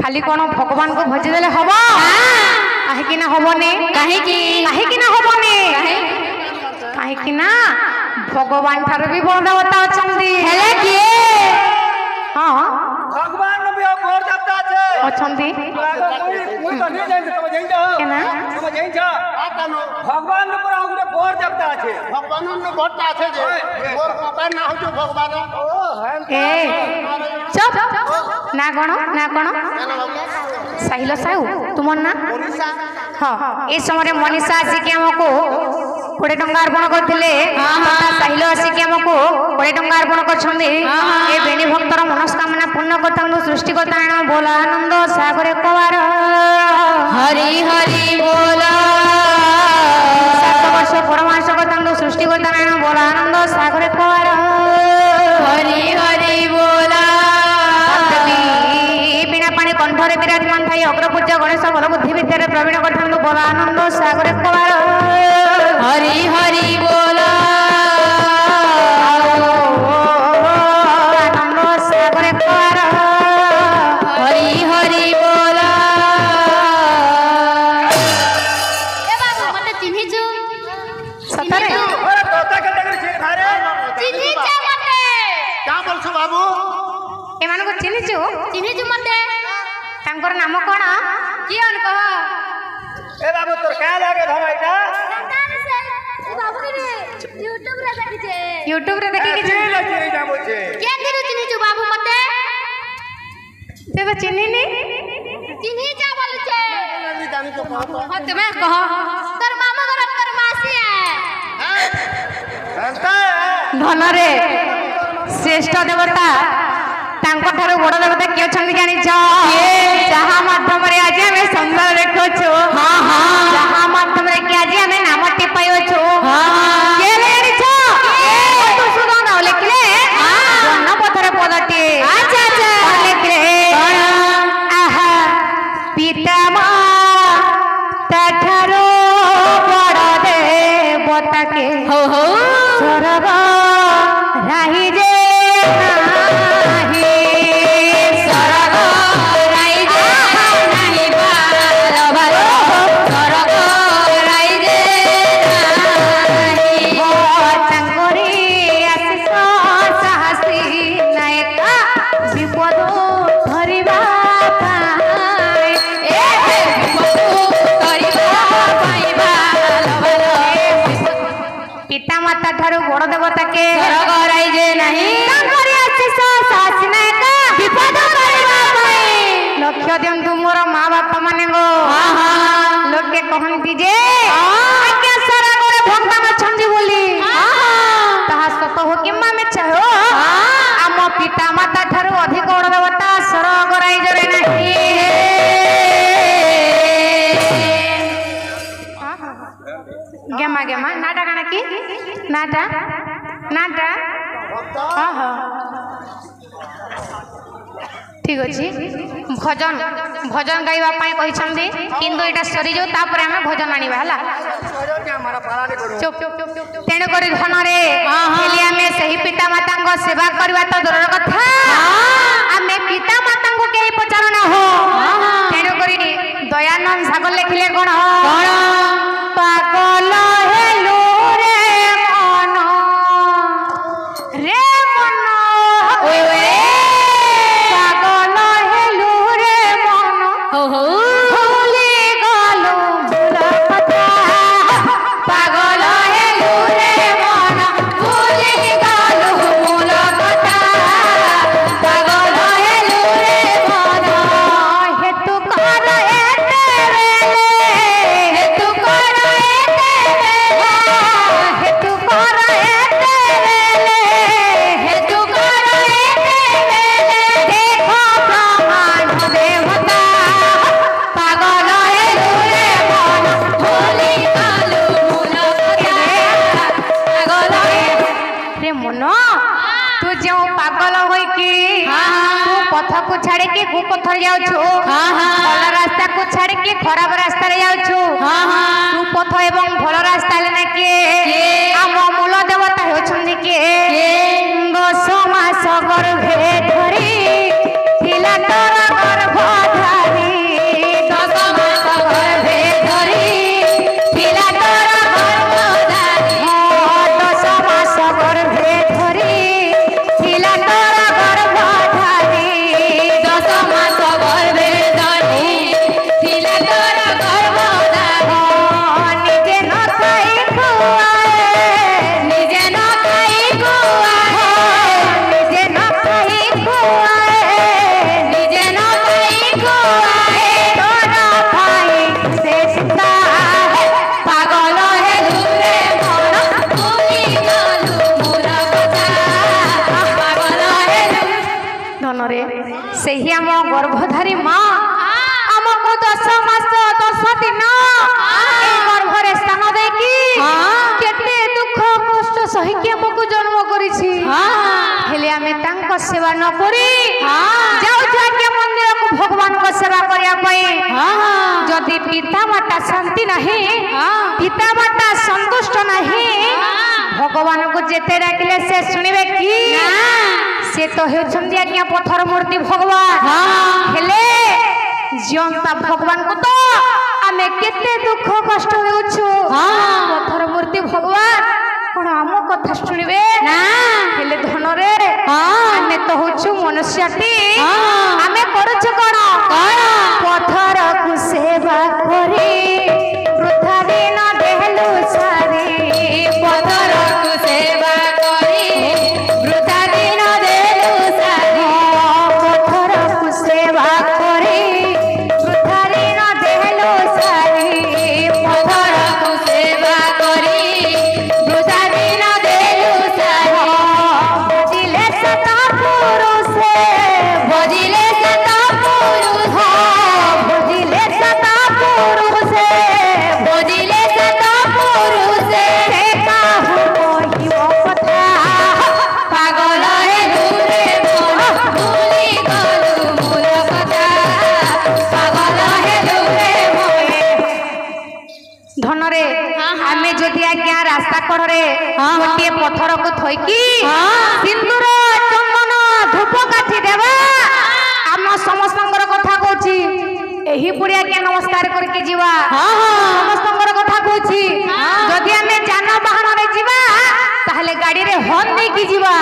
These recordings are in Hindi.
खाली कौन भगवान को भजी देले हबो काहे ना हबने काहे ना हबने काहे ना भगवान थारे भी बड़ देवता अछंदी हेले के हां भगवान भी बड़ देवता আছে अछंदी मुई तो नहीं जाई तब जाई जा केना तब जाई जा भगवान पर आउरे बड़ देवता আছে भगवान ने बड़ता আছে जे मोर बाबा ना हो जो भगवान ए चुप ना कोन साहिल साहू तुमर ना मनीषा हाँ ए समय मनीषा आसिक हमको 20 टंका अर्पण करथिले साहिल आसिक हमको 20 टंका अर्पण करछंदी ए बेणी भक्तर मनस्कामना पूर्ण करथानु सृष्टिकर्ता नाम बोला आनंद सागर कवार हरि हरि बोला 7 वर्ष परमार्श करथानु सृष्टिकर्ता नाम बोला आनंद सागर कवार हरि हरि बोला बिना पानी कंठरे विराजमान थाई अग्रपूज्य गणेश बल बुद्धि विद्या प्रवीण करथानु बोला आनंद सागर कवार हरि हरि बोला आनंद सागर कवार हरि हरि बोला ए बाबू मते चिन्हिछु सतरे अरे तोता के लगे छे घरे चिन्हिछु मते क्या बोलछो बाबू एमान को चिन्हिछु मते तांकर नाम कोन कियन कह ए बाबू तोर का लागे धमाइटा संतान से बाबू के YouTube रे देखिछे YouTube रे देखि कि चिन्ह चिन्ह जा बोलछे के दिनु चिन्हिछु बाबू मते ते तो चिन्हिनी चिन्हि जा बोलछे नहीं जानी तो कह हां तुम्हें कह तोर मामा घर तोर मासी है अंता धनरे श्रेष्ठ देवता तांको ठारो बड़ देवता के छन जानि छ जहा माध्यम रे आज हमें सुंदर देखो छु हां हां जहा माध्यम रे के आज हमें नाम टिपायो छु हां के लेनि छ तू सुनो ना लिखले जन्म पथरे पदटी अच्छा अच्छा लिखले आहा पिता मा ताठारो बड़ देवता के हो हो स्वर्ग राही जे पिता माता ठारू बड़ देवता के घराई जे नहीं तांकरी आशीष साहस नायका विपद करबा पई लक्ष्य दियंतु मोर मां बापा माने गो लोके कहंती जे आज्ञा सारा करे भक्ता मछंदी बोली ताहा सत हो किम्मा मेछ हो आम पिता माता ठारू अधिक बड़ देवता स्वर्ग राई जरे नहीं गेमा गेमा नाटा काना की नाटा नाटा हाँ हाँ ठीक अच्छे भजन भजन गाइबा पाई कहिसंदी किंतु एटा सरी जो तापर हमें भजन आनिबा हला चुप तेणु करी धन रे हेली हमें सही पिता माता को सेवा करबा तो दूर कथा हमें पिता माता को केही पचार न हो तेणु करी दयानंद सागर लिखले कोन पागल हेलो रे मन ओए पागल हेलो रे मन को छाड़ी के कुपथर जाउछु भल रास्ता को छाड़ी के खराब रास्ता रे जाउछु कुपथ एवं भल रास्ता ले ना के आम मूल देवता होछन्ती के 10 मास गर्भे धरी थिला तोर गर्भधारी 10 मास गर्भे धरी थिला तोर गर्भधारी 10 मास गर्भे धरी थिला तोर गर्भधारी 10 मास गर्भे धरी थिला तोर गर्भधारी निजे न खाई खुआए निजे न खाई खुआए निजे न खाई खुआए निजे न खाई खुआए तोरा भाई से सीता है पागल है लुरे मन भूली गलु मोर कथा पागल है धनरे सेही आम गर्भधारी माँ आमको 10 मास 10 दिन गर्भरे स्थान देकी केते दुख कष्ट सहिकी आमको जन्म करिछि हेले आमे तांको सेवा न करी जाउ जाके मंदिर को भगवान को सेवा करिया पई जदि पिता माता शांति नहीं पिता माता संतुष्ट नहीं भगवान को जेते डाकिले से सुनिबे की से तो हेउछन्ती आज्ञा पत्थर मूर्ति भगवान हेले जियंता भगवान को तो आमे केते दुख कष्ट हेउछु पत्थर मूर्ति भगवान कोन आम कथा सुनिबे ना हेले धनरे आमे तो होछु मनुष्यटी आमे करूछु कोन पत्थर को सेवा करी वृथा दिन देहलु सारी पत्थर को सेवा करी वृथा दिन देहलु सारी पत्थर को सेवा करी वृथा दिन देहलु सारी पत्थर को सेवा करी वृथा दिन देहलु सारी भजिले सता पुरुष भजिले सता पुरुष भजिले सता पुरुष भजिले सता पुरुष काहू कहियो कथा पागल हेलु रे मन भूली गलु मोर कथा पागल हेलु रे मन धनरे आमे जदि आज्ञा रास्ता कड़े गोटे पत्थर को थईकी सिंदूर चंदन धूप काठी देवा आम समस्तंकर कथा कहूची एही पुरी आज्ञा नमस्कार करके जीवा समस्तंकर कथा कहूची जदि आमे जान वाहन रे जीवा ताहले गाड़ी रे हॉर्न देकी जीवा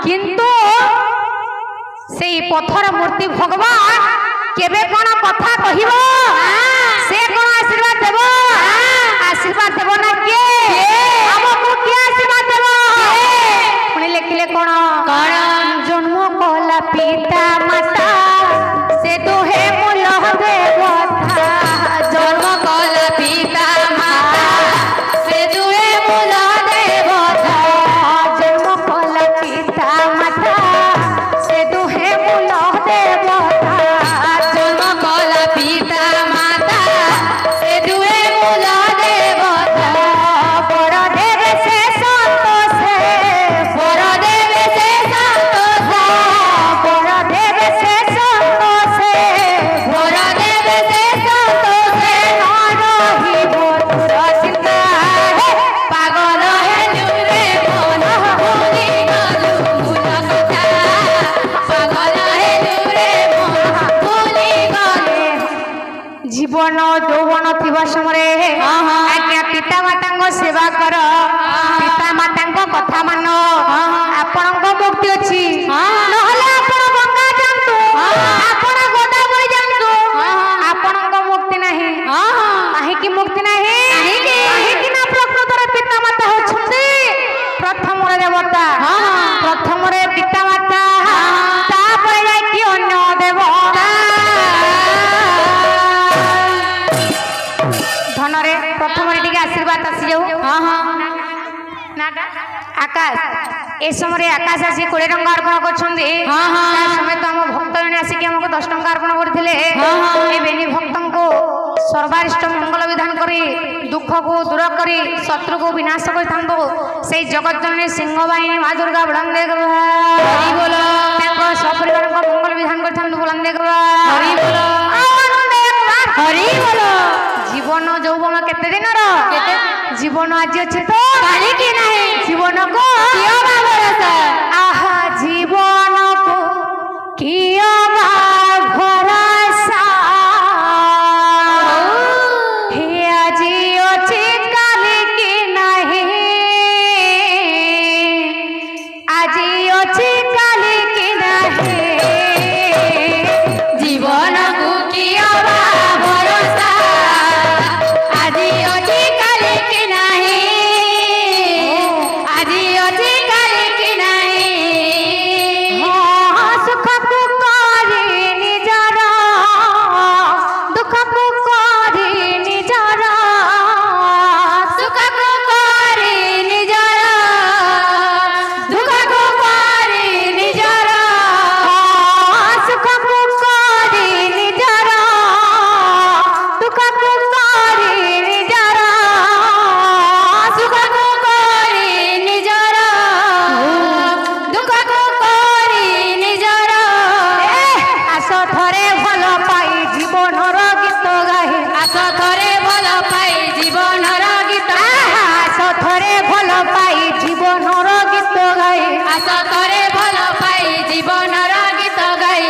किंतु सेई पत्थर मूर्ति भगवान केबे कोन कथा कहिबो से कोन आशीर्वाद देबो आशीर्वाद देबो ना के हमको के आशीर्वाद देबो पुणी लिखिले कोन जन्म कला पिता माता से दोहे मूल देवता जन्म कला पिता माता से दोहे मूल देवता जन्म कला पिता माता से दोहे मूल देवता जन्म कला पिता माता से दुहे मूल देवता बड़ देवे से संतोष बड़ देवे से संतोष बड़ देवे से संतोष बड़ देवे से संतोष न रहिबो तोर चिंता पागल हेलु रे मन भूली गलु मूल कथा पागल हेलु रे मन भूली गले जीवन यौवन थिबा समय आज्ञा पिता माता सेवा कर पिता माता कथा मान आपण मुक्ति अच्छी नहले आपण गंगा जानतु आपण गोदावरी जानतु आपण मुक्ति नहीं काहे मुक्ति नहीं काहे ना प्रकृत रे पिता माता होछन्ती प्रथम रे देवता प्रथम रे पिता माता तापर जाय कि अन्य देवता धनरे प्रथम रे टिके आशीर्वाद आसी जाऊ नाटा आकाश ए समय आकाश आसी 20 टंका अर्पण करछन्ती समय तो हम भक्त जने आसी कि हमको 10 टंका अर्पण करथिले ए बेनी भक्तन को सर्वारिष्ट मंगल विधान करी दुख को दूर करी शत्रु को विनाश करथांतो से जगत जननी सिंहवाहिनी माँ दुर्गा बुलंदे हरि बोल सपरिवार को मंगल विधान करथांतो बुलंदे हरि बोल हरि बोल जीवन यौवन केते दिन जीवन आज अच्छे तो काली की नहीं जीवन को भरोसा आहा जीवन को किया भरोसा हे आज अच्छे काली की नहीं आज अच्छे काली की नहीं जीवन को किया भरोसा आज अच्छे काली की नहीं आज अच्छे काली की नहीं हाँ सुख को करे निजर दुख को करे निजर सुख को करे निजर दुख को करे निजर सुख को करे निजर दुख को करे निजर सुख को करे निजर दुख को करे निजर आस थरे भल पाई जीवनर गीत गाए आस थरे भल पाई जीवनर गीत आस थरे भल पाई जीवनर गीत गाए आस थरे भल पाई जीवनर गीत गाए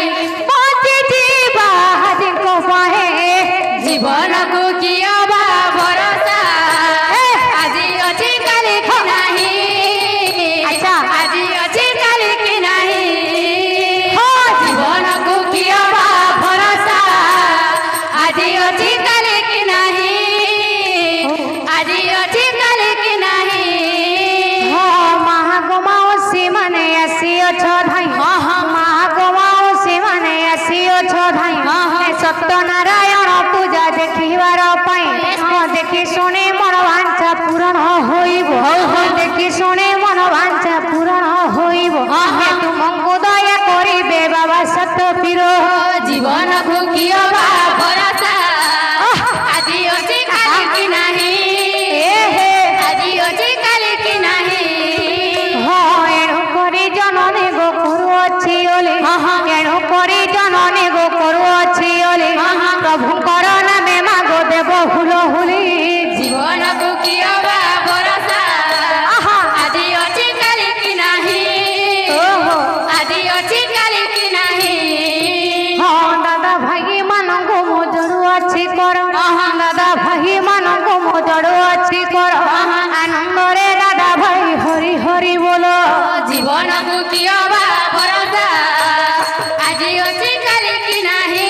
बची जीवा को पाए जीवन को किया भरोसा आज अच्छी काली की नहीं अच्छा आज अच्छी काली की नहीं जीवन को किया भरोसा आज अच्छी काली की नहीं आज अच्छी काली की नहीं महागमाओसी माने आसी अछ धाई महागमाओसी माने आसी अछ धाई सत्यनारायण पूजा देखिबार देखी शुणी मन वांछा पूरण होइब देखी शुणी मन वांछा पूरण होइब तुमको दया करिबे बाबा सत पीर जीवन को किया भरोसा आज अच्छी काली की नहीं आज अच्छी काली की नहीं एणु करी जननी गो करू अच्छी ओले एणु करी जननी गो करू अच्छी ओले प्रभुंकर नामे मागो देव हुल हुली जीवन को किया भरोसा आज अच्छी काली की नहीं आज अच्छी काली की नहीं हाँ दादा भाई मानंगो मो जड़ू अच्छी कर दादा भाई मानंगो मो जड़ू अच्छी कर आनंद रे दादा भाई हरि हरि बोलो जीवन को किया भरोसा आज अच्छी काली की नहीं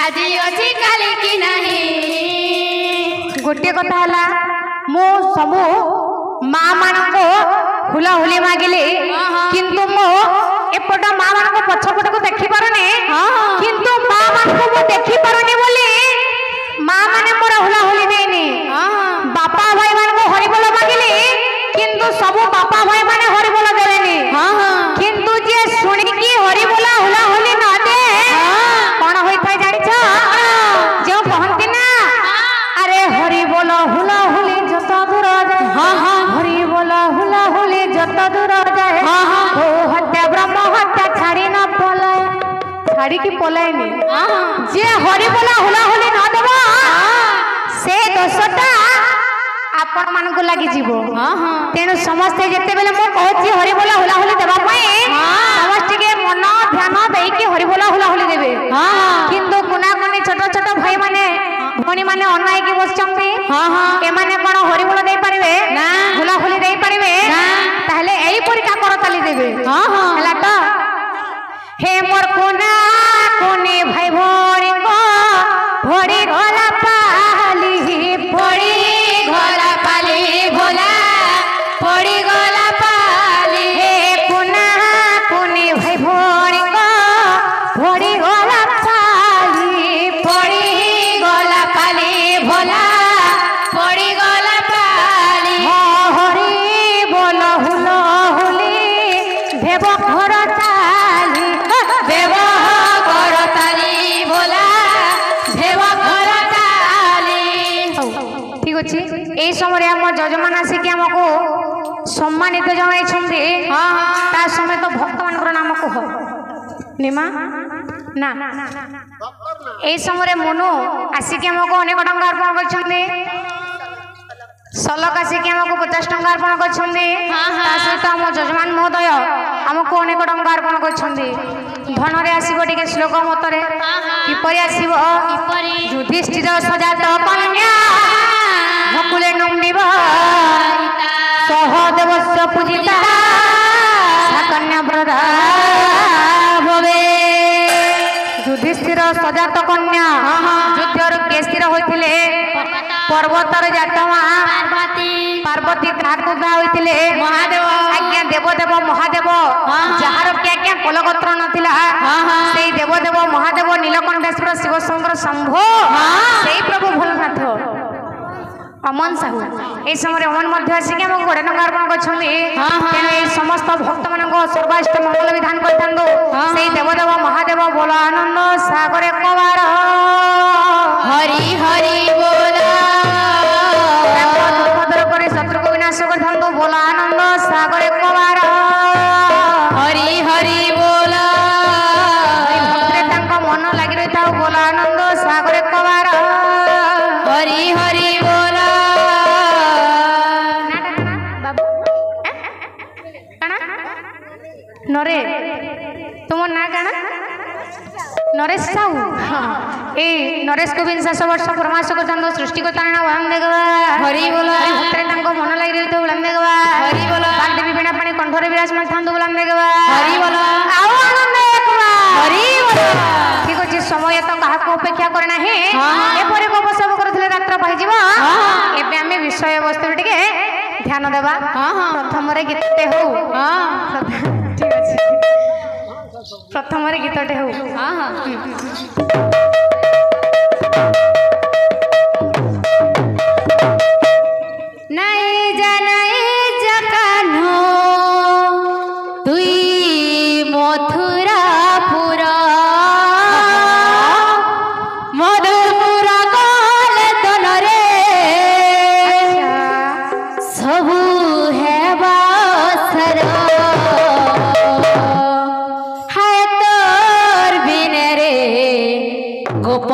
आज अच्छी काली की नहीं गोटे कथा हला मो सबु माँ मानंको हुला हुली मागिली किंतु मो एपट माँ मान पछपट को देखी पारुनी किंतु माँ मान को देखी पारुनी बोली माँ माने मोर हुला हुली देनी बापा भाई मान को हरिबोल मागिली किंतु सबु बापा भाई माने हरिबोल देवेनी किंतु जे सुनिकी हरिबोल हुला हुली न दे कौन होई थाई जानिछ जो कहंती ना अरे हरिबोल हुला हुली जत दूर जाए हरिबोल हुला हुली जत दूर जाए ओ हत्या ब्रह्म हत्या छाड़ी न पलाए छाड़ी की पलाएनी जे हरिबोल हुला हुली न देबो से दोषटा आपण मान को लागि जीवो तेनु समस्त जते बेले मो कहछि हरिबोल हुला हुली देबा पई समस्त के मन ध्यान देई के हरिबोल हुला हुली देबे किंतु कुना कुनी छोट छोट भाई माने भणी माने अनाई के बसचंती ए माने कोन हरिबोल देई परिबे ना हुला हुली देई परिबे ताहले एई परिका करताली देबे हला तो हे मोर कुना कुनी भाई भणी को भड़ी गला पाली भड़ी गला पाली भोला पड़ी गला पाली हे कुना कुनी भाई भणी को भड़ी गला पाली पड़ी गला पाली भोला पड़ी गला पाली ଜଜମାନ ଆସିକି ଆମକୁ ସମ୍ମାନିତ ଜଣାଇଛନ୍ତି ତା ସಮೇତ ଭକ୍ତମାନଙ୍କର ନାମ କୁହ। ନିମା ନା এই সমୟରେ ମନୁ ଆସିକି ଆମକୁ ଅନେକ ଟଙ୍କା ଅର୍ପଣ କରିଛନ୍ତି। ସଲକ ଆସିକି ଆମକୁ 50 ଟଙ୍କା ଅର୍ପଣ କରିଛନ୍ତି। ତା ସହିତ ଆମ ଯଜମାନ ମହୋଦୟ ଆମକୁ ଅନେକ ଟଙ୍କା ଅର୍ପଣ କରିଛନ୍ତି। ଧନରେ ଆସିବ ଟିକେ ଶ୍ଲୋକ ମତରେ କିପରି ଆସିବ? ଯୁଧିଷ୍ଠିର ସଜାତ କନ୍ୟା ଭକୁଳେ ନନ୍ଦିବ ସହଦେବସ୍ୟ ପୂଜିତା ସା କନ୍ୟା ବ୍ରତା ଭବେ। ଯୁଧିଷ୍ଠିର ସଜାତ କନ୍ୟା ଯୁଦ୍ଧରୁ କିଏ ସ୍ଥିର ହୋଇଥିଲେ? ପର୍ବତର ଜାତ ମା ପାର୍ବତୀ କାହାକୁ ବାହା ହୋଇଥିଲେ? ମହାଦେବ। ଆଜ୍ଞା ଦେବଦେବ ମହାଦେବ ଯାହାର କି ଆଜ୍ଞା କଲଗୋତ୍ର ନଥିଲା ସେଇ ଦେବଦେବ ମହାଦେବ ନୀଳକଣ୍ଠେଶ୍ୱର ଶିବ ଶଙ୍କର ଶମ୍ଭୁ ସେଇ ପ୍ରଭୁ ଭୋଳନାଥ ଅମନ ସାହୁ এই ସମୟରେ ଅମନ ମଧ୍ୟ ଆସିକି ଆମକୁ 20 ଟଙ୍କା ଅର୍ପଣ କରିଛନ୍ତି। ତେଣୁ এই ସମସ୍ତ ଭକ୍ତମାନଙ୍କ ସର୍ବାଷ୍ଟ ମଙ୍ଗଳ ବିଧାନ କରିଥାନ୍ତୁ ସେଇ ଦେବଦେବ ମହାଦେବ ବୋଲ ଆନନ୍ଦ ସାଗରେ କବାର ହରି ହରି ବୋଲ। করে শত্রুকে বিনাশ করথান্তু बोल आनंद सागरे कबार हरि हरि बोल। भक्तरे तांको मन लागि रहिता बोल आनंद सागरे कबार हरि हरि बोल। बाबू काना नरे तुम ना काना नरेश साहू ए नरेश को 20 वर्ष प्रमाश करथांदो सृष्टि को तारणा वरम देगवा हरि बोल। भक्तरे तांको मन लागि रहितो उलम देगवा हरि बोल। बागदेवी बिना पानी कंठरे विराजमान थांदो उलम देगवा हरि बोल। आउ आनंद एकवा हरि बोल। ठीक अछि समय तो काहा को अपेक्षा करना है ए परे को सब करथले रात्र पाइ जीवा। एबे हमें विषय वस्तु टिके ध्यान देबा। प्रथम रे गीतटे हो ठीक अछि प्रथम रे गीतटे हो